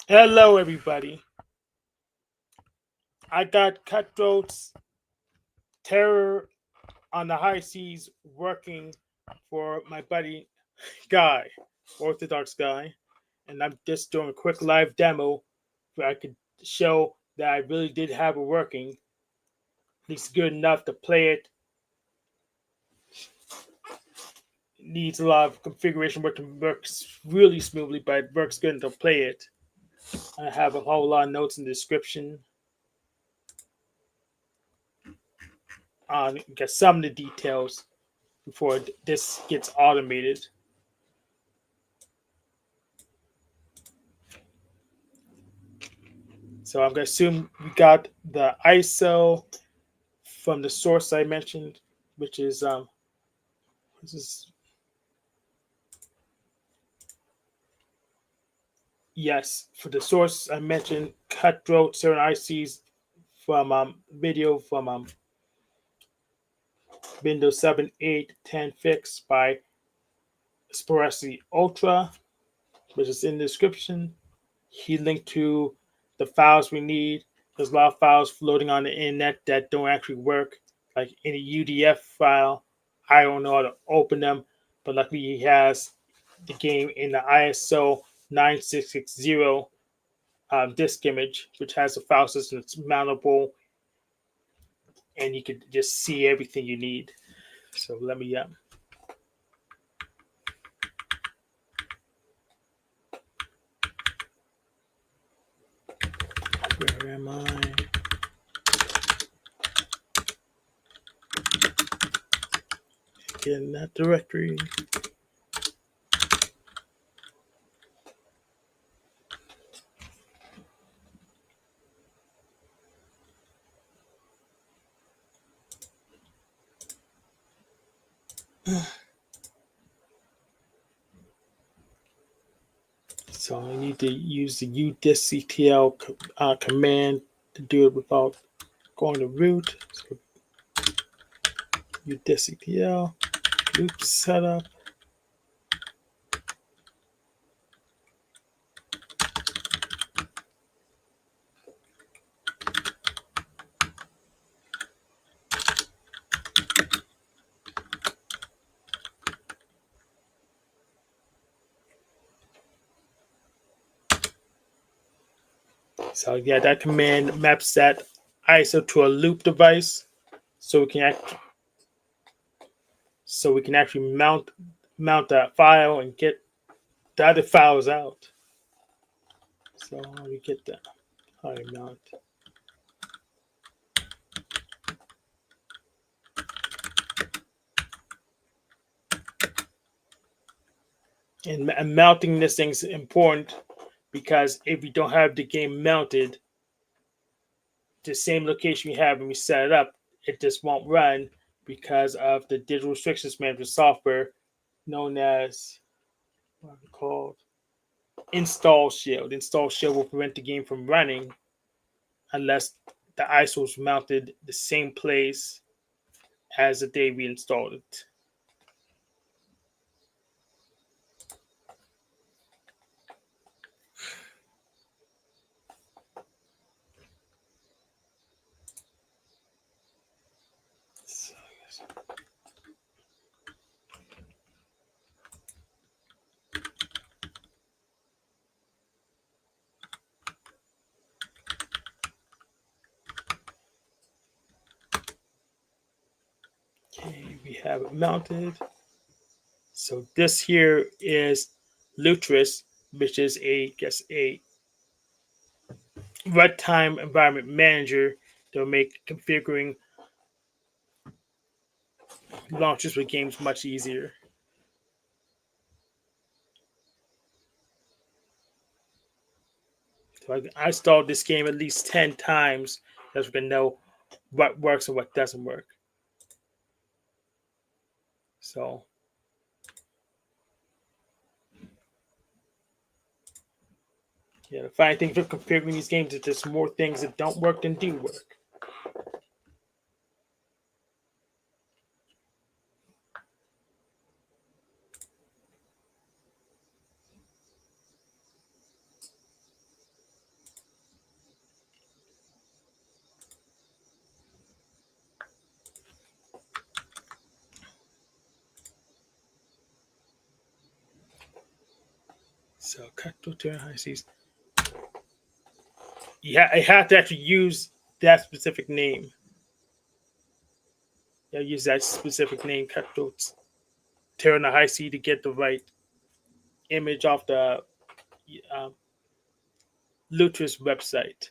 Hello, everybody. I got Cutthroats Terror on the High Seas working for my buddy Guy, Orthodox Guy, and I'm just doing a quick live demo where I could show that I really did have it working, at least good enough to play it. It needs a lot of configuration work to work really smoothly, but it works good enough to play it. I have a whole lot of notes in the description on get some of the details before this gets automated. So I'm going to assume we got the ISO from the source I mentioned, which is this is yes, for the source I mentioned, Cutthroat certain ICs from video from Windows 7, 8, 10 fix by SparsityUltra, which is in the description. He linked to the files we need. There's a lot of files floating on the internet that don't actually work, like any UDF file. I don't know how to open them, but luckily he has the game in the ISO 9660 disk image, which has a file system that's mountable, and you can just see everything you need. So let me where am I? Get in that directory. So I need to use the udisctl command to do it without going to root. So udisctl loop setup. So yeah, that command maps that ISO to a loop device, so we can actually mount that file and get the other files out. So how do we get that? How do we mount? And mounting this thing is important because if you don't have the game mounted, the same location we have when we set it up, it just won't run because of the digital restrictions management software known as what are called InstallShield. InstallShield will prevent the game from running unless the ISO is mounted the same place as the day we installed it. Okay, we have it mounted. So this here is Lutris, which is a runtime environment manager that will make configuring launchers with games much easier. So I installed this game at least 10 times so we can know what works and what doesn't work. So yeah, the funny thing for configuring these games is there's more things that don't work than do work. So Cutthroat high seas. I have to actually use that specific name. Use that specific name, Cutthroats Terror on the High Sea, to get the right image off the um, Lutra's website.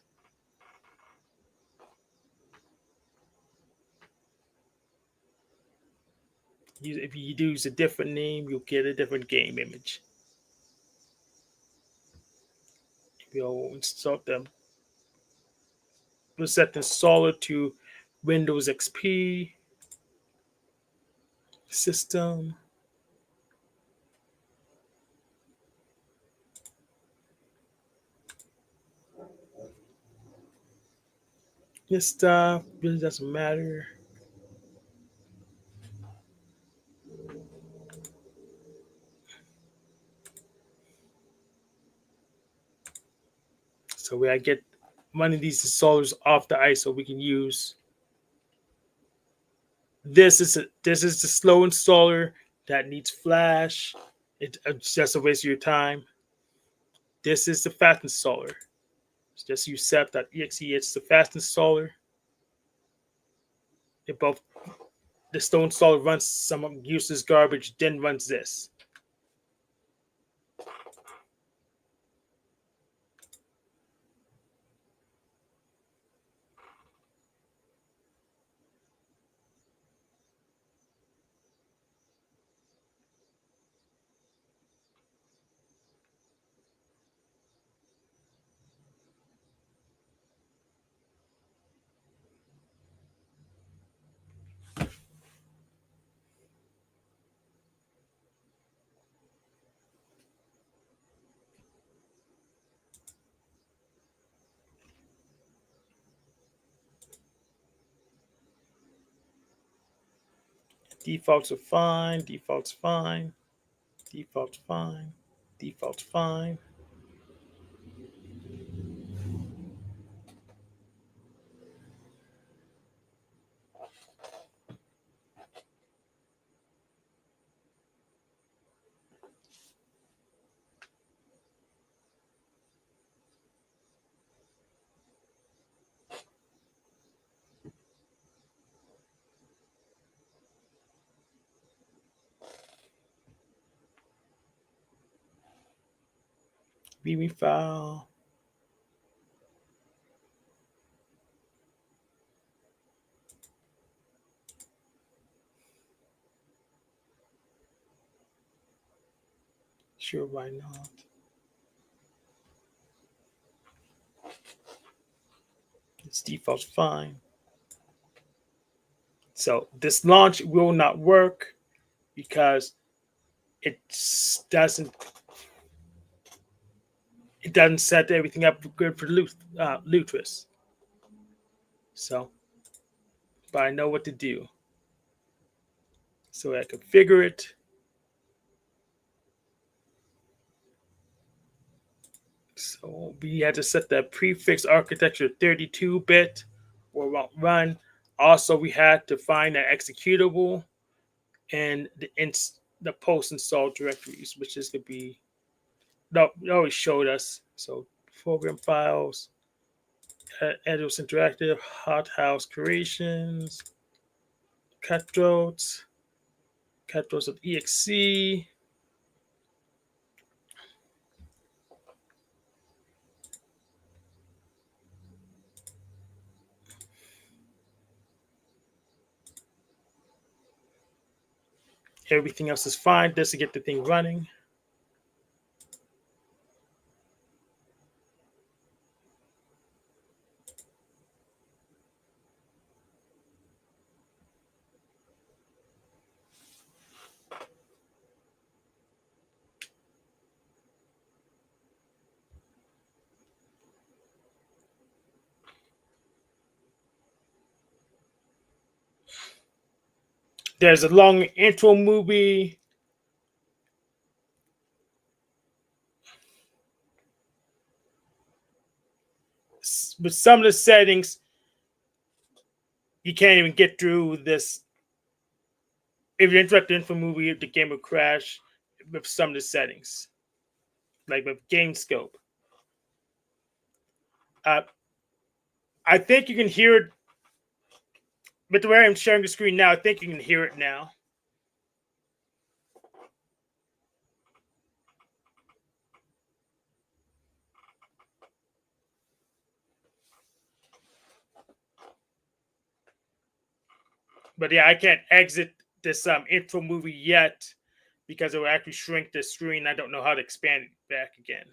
If you use a different name, you'll get a different game image. We'll install them. We'll set the installer to Windows XP system. This stuff really doesn't matter. So we get one of these installers off the ISO, we can use. This is the slow installer that needs Flash. It's just a waste of your time. This is the fast installer. It's just use sep.exe. It's the fast installer. It both the slow installer runs some useless garbage, then runs this. Defaults are fine. Defaults fine. Defaults fine. Defaults fine. BB file. Sure, why not? Its default's fine. So this launch will not work because it doesn't set everything up good for Lutris. So, but I know what to do. So I configure it. So we had to set the prefix architecture 32-bit or won't run. Also, we had to find an executable and the post install directories, which is going to be, no, it always showed us. So program files, Edwards Interactive, Hothouse Creations, Cutthroats, Cutthroats.exe. Everything else is fine just to get the thing running. There's a long intro movie. With some of the settings, you can't even get through this. If you interrupt the intro movie, the game will crash with some of the settings. like with gamescope. I think you can hear it, but the way I'm sharing the screen now, I think you can hear it now. But yeah, I can't exit this intro movie yet because it will actually shrink the screen. I don't know how to expand it back again.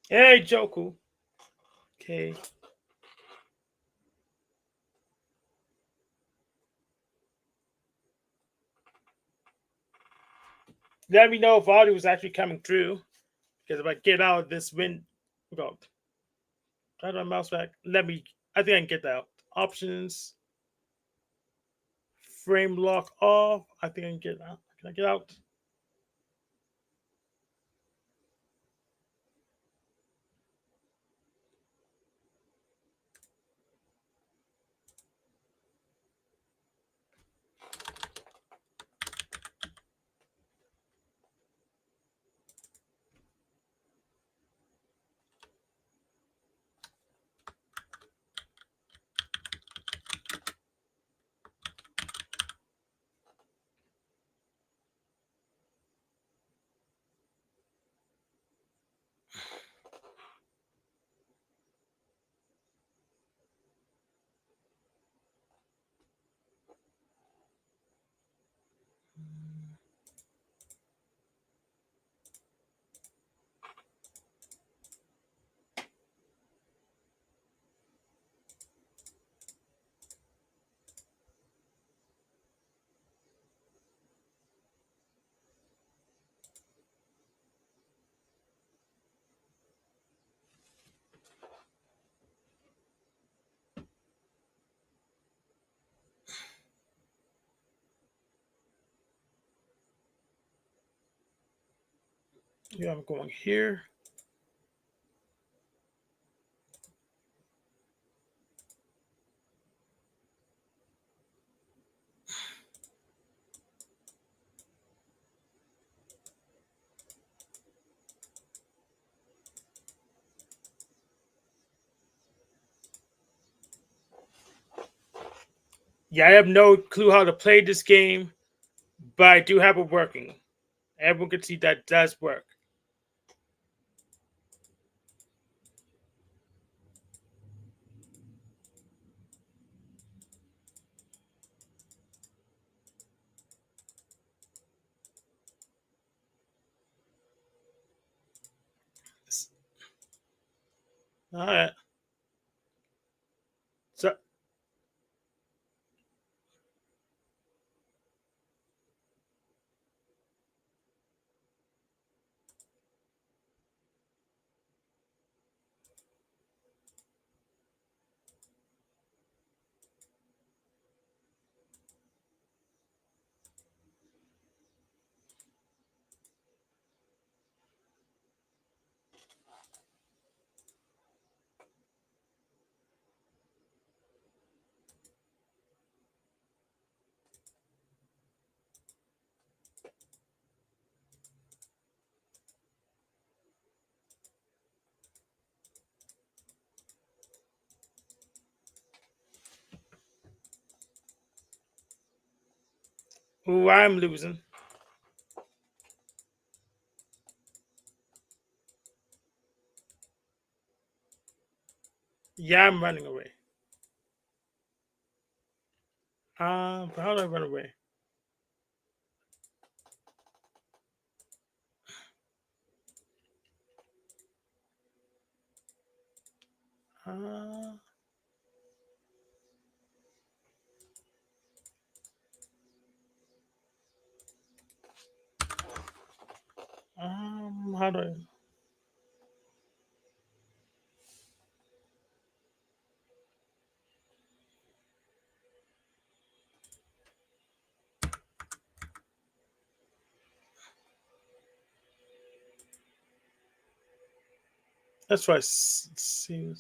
Hey, Joku. Okay. Let me know if audio is actually coming through. Because if I get out of this window, try to mouse back. I think I can get that out. Options, frame lock off. I think I can get out. Can I get out? Yeah, I'm going here. Yeah, I have no clue how to play this game, but I do have it working. Everyone can see that it does work. All right. So Ooh, I'm losing. Yeah, I'm running away. How do I run away? Uh, how do I? That's why. See.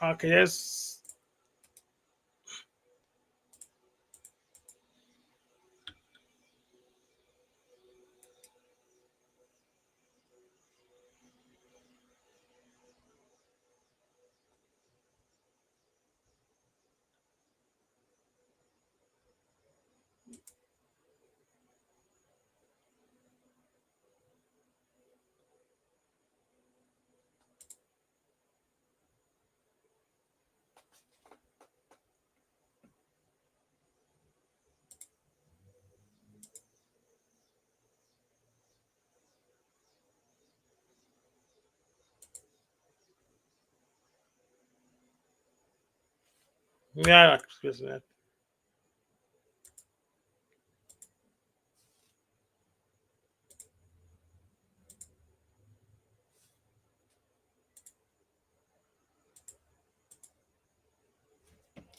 Okay, that's yeah. I like that.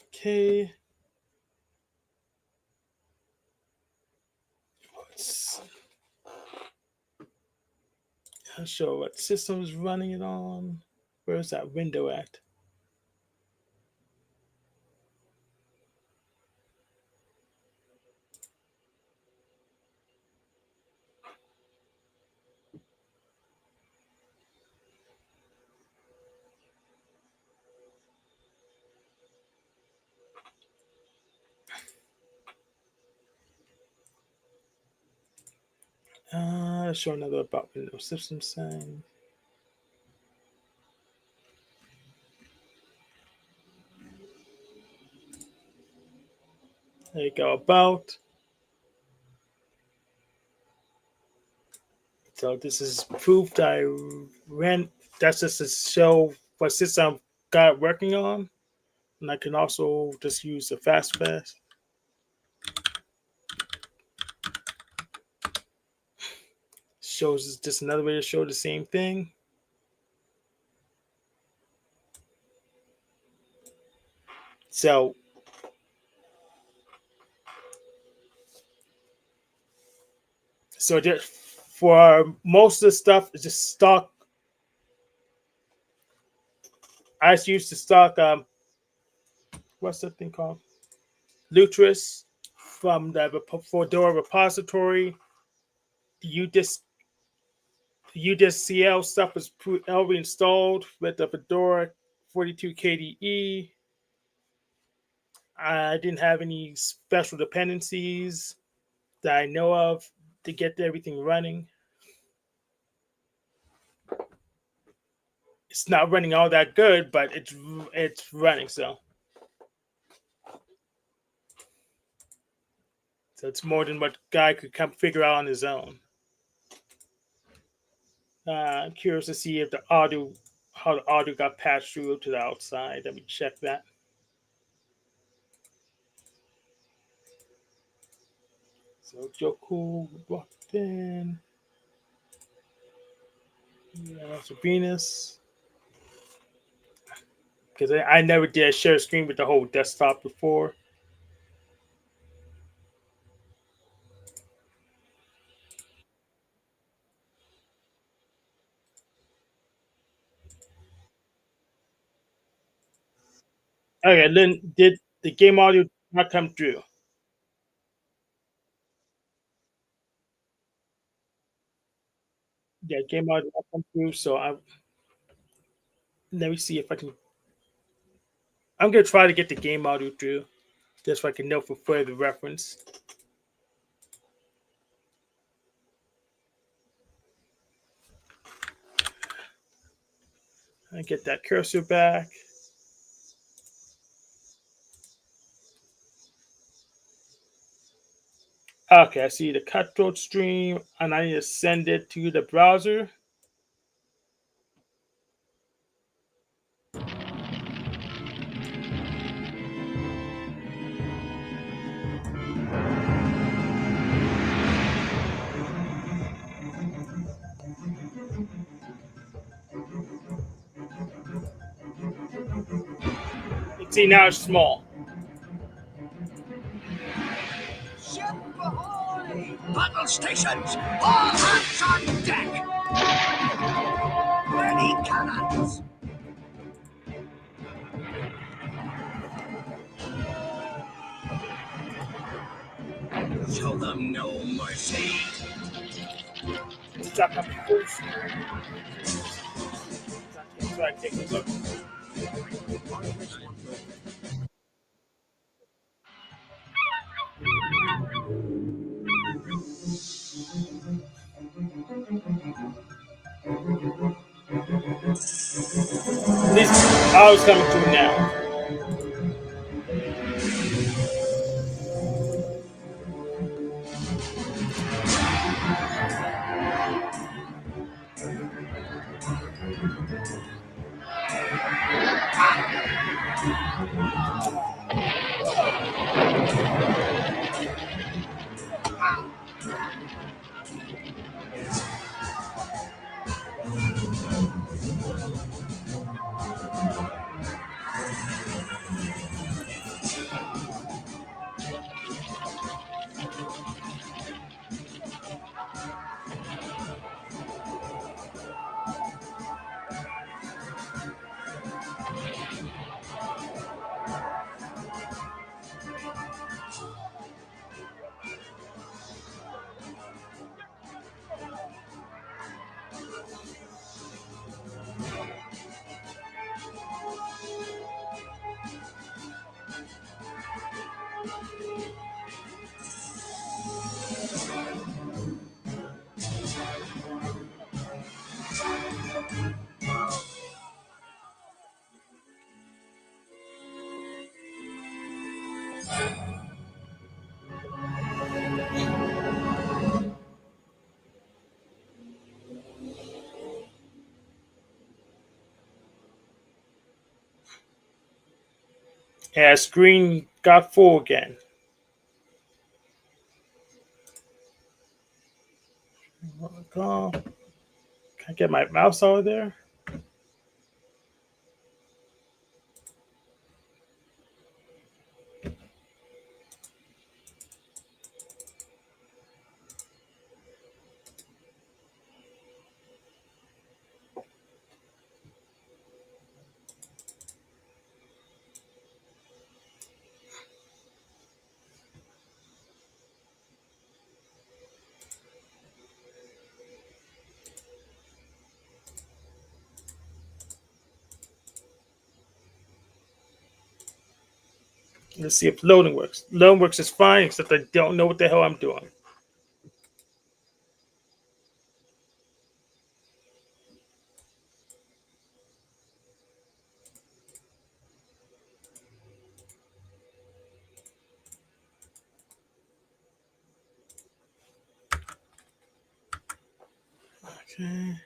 Okay. Let's show what system is running it on. Where's that window at? Show another about Windows system sign. There you go. About. So this is proof that I ran. That's just to show what system I got working on, and I can also just use the fast. Shows just another way to show the same thing. So just for most of the stuff, it's just stock. I just used the stock. What's that thing called? Lutris from the Fedora repository. You just CL stuff is already installed with the Fedora 42 KDE. I didn't have any special dependencies that I know of to get everything running. It's not running all that good, but it's running. So it's more than what guy could come figure out on his own. I'm curious to see if how the audio got patched through to the outside. Let me check that. So Joku walked in. Yeah, so Venus. Because I never did share a screen with the whole desktop before. Okay, Lynn, did The game audio did not come through. Yeah, game audio did not come through. So let me see if I can. I'm gonna try to get the game audio through, just so I can know for further reference. I get that cursor back. Okay, I see the Cutthroat stream, and I need to send it to the browser. See, now it's small. Ship ahoy! Battle stations! All hands on deck! Ready cannons! Show them no mercy! It's up on full screen. So I take a look. This how it's coming through now. Yeah, screen got full again. Can I get my mouse over there? Let's see if loading works. Loading works is fine, except I don't know what the hell I'm doing. Okay.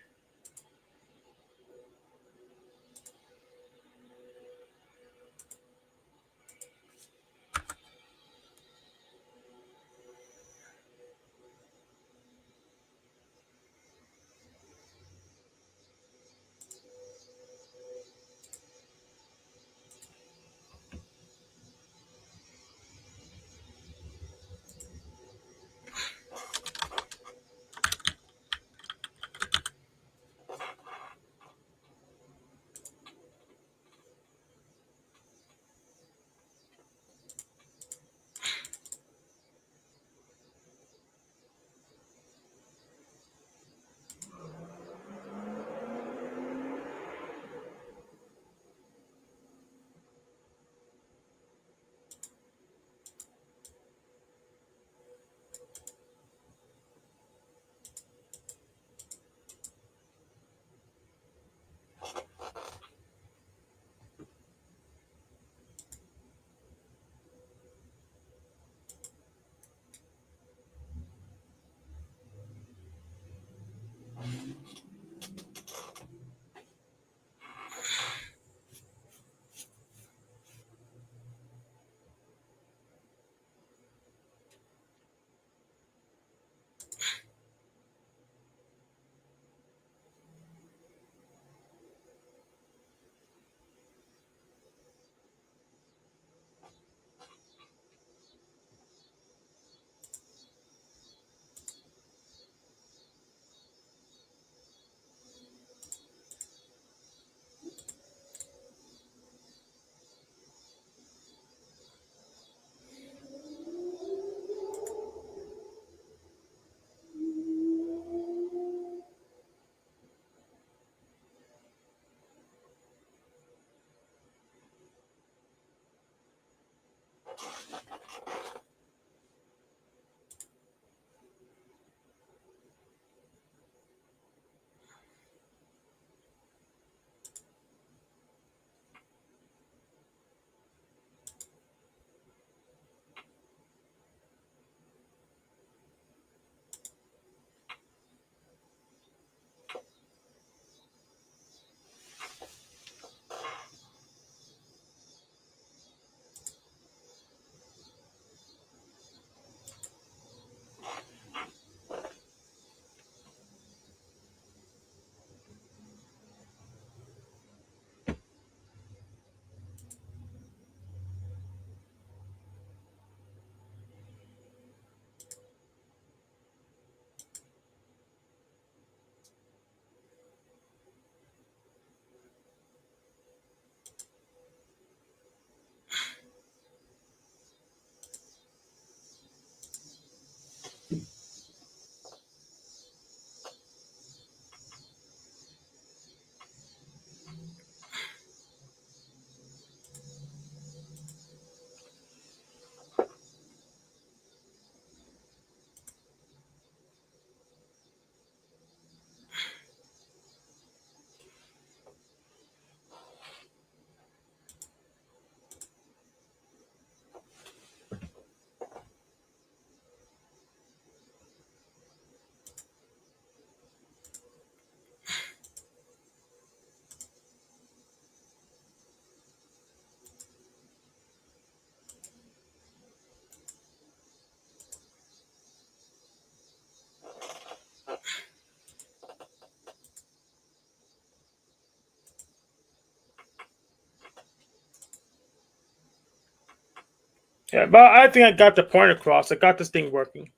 Yeah, but I think I got the point across. I got this thing working.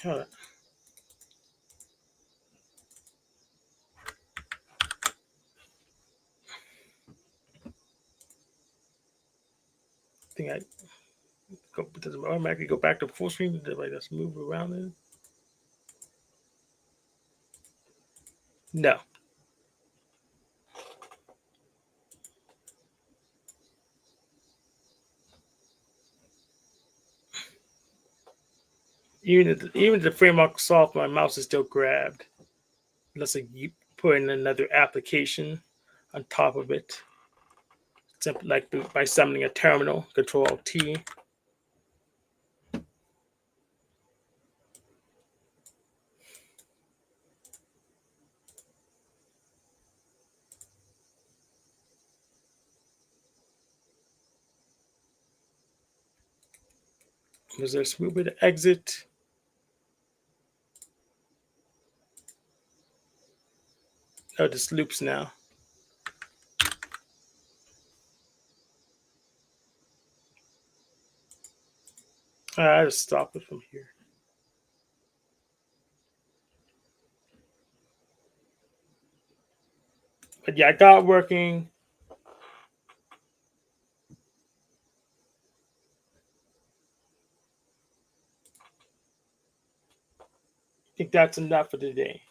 Hold on. I think I go, does it automatically go back to full screen? Did I just move around it? No. Even the framelock soft, my mouse is still grabbed. Unless you put in another application on top of it. Simply like by summoning a terminal, Control T. There's a smooth way to exit. Oh, this loops now. I just stop it from here. But yeah, I got it working. I think that's enough for today.